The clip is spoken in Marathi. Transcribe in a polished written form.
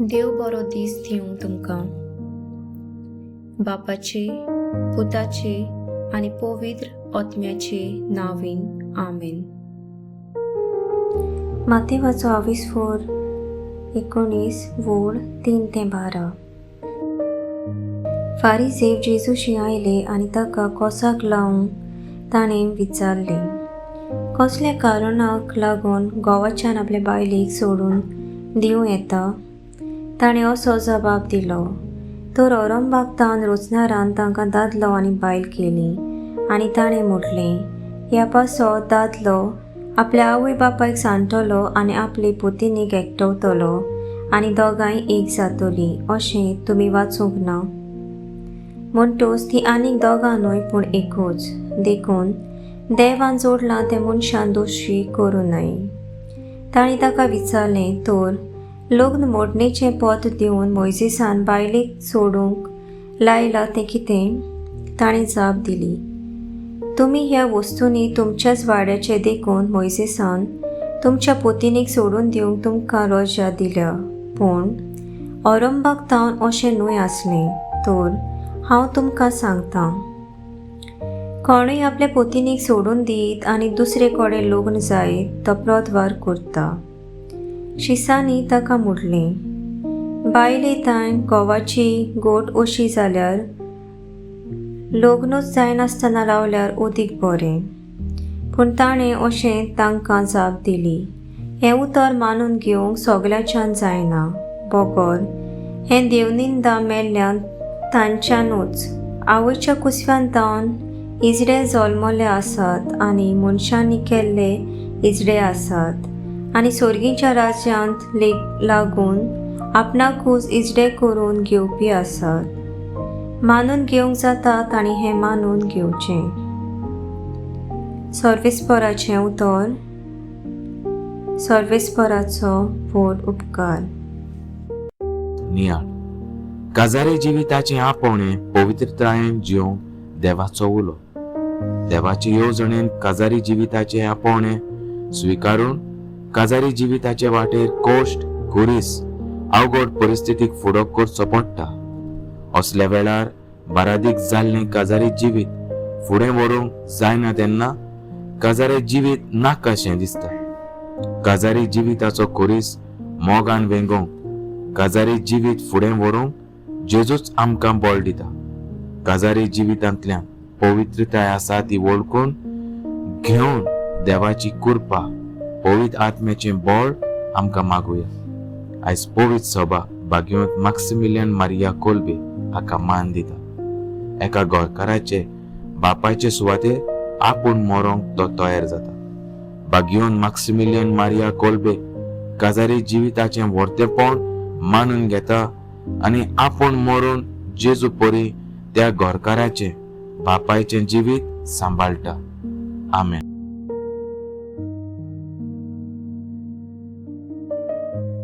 देव बरो दीस दिवं तुमकां. बापाचे, पुताचे आनी पवित्र आत्म्याचे नांवान आमेन. मातेवाचो आविस्फोर 19 वोड 3-12. फारिजेव जेजूशी आयले आनी ताका कोसाक लावून ताणें विचारले, कसल्या कारणाक लागून गोवाच्यान आपले बायलेक सोडून दिवं येता. ताणें असो जबाब दिलो, तर औरंगाबादान रोचणारान तांकां दादलो आनी बायल केली. आनी ताणें म्हटलें, ह्या पासो दादलो आपल्या आवय बापायक सांठलो आनी आपली पुतिनीक एकटवतलो आनी दोगांय एक जातली, अशें तुमी वाचूंक ना. म्हणटूच ती आनीक दोगां न्हय पूण एकूच. देखून देवान जोडलां तें मनशान दोशी करूं न्हय. ताणीं ताका विचारलें, तर लग्न मोडणेचें पद दिवन मोइजेसान बायलेक सोडूंक लायलां तें कितें? ताणें जाप दिली, तुमी ह्या वस्तूंनी तुमच्याच वाड्याचें देखून मोइजेसान तुमच्या पुतिनीक सोडून दिवंक तुमकां रजा दिल्या. पूण औरंगाबादान अशें न्हय आसलें. तर हांव तुमकां सांगतां, कोणूय आपल्या पुतिनीक सोडून दीत आनी दुसरे कडेन लग्न जायत तो प्रतवार करता. शिसांनी ताका म्हटलें, बायले ताण घोवाची गोट अशी जाल्यार लग्नूच जायनासतना रावल्यार अदीक बरें. पूण ताणें अशें तांकां जाप दिली, हें उतर मानून घेवंक सगल्याच्यान जायना. बोगोर हें देवनिंदा मेल्ल्यान तांच्यानूच. आवयच्या कुसव्यांतावन इजडे जल्मले आसात आनी मनशांनी केल्ले इजडे आसात आनी सोर्गीच्या राज्यांत लागून आपणाकूच इजडे करून घेवपी आसात. मानून घेवंक जाता तांणी हें मानून घेवचें. सर्वेस्पराचें उतर. सर्वेस्पराचो व्हड उपकार. नियाळ काजारे जिविताचे आपोवणे पवित्रतायेन जिवंक देवाचो उलो. देवाचे येवजणेन काजारी जिविताचे आपोवणे स्विकारून काजारी जिविताचे वाटेर कोश्ट कुरीस अवघड परिस्थितीक फुडो करचो पडटा. असल्या वेळार बारादीक जाल्लें काजारी जिवीत फुडें व्हरूंक जायना तेन्ना काजारे जिवीत नाकाशें दिसता. काजारी जिविताचो कुरीस मोगान वेंगोवंक काजारी जिवीत फुडें व्हरूंक जेजूच आमकां बळ दिता. काजारी जिवितांतल्यान पवित्रताय आसा ती वळखून घेवन देवाची कृपा पवित्र आत्म्याचें बळ आमकां मागुया. आयज पवित्र सभा भाग्यवंत मॅक्सिमिलियन मारिया कोल्बे हाका मान दिता. एका गोंयकाराचे बापायचे सुवातेर आपूण मरोंक तो तयार जाता. भाग्यवंत मॅक्सिमिलियन मारिया कोल्बे काजारी जिविताचें व्हरतेपण मानून घेता आनी आपूण मरून जेजू परी त्या गोरकाराचें बापायचें जिवीत सांबाळटा. आमेन.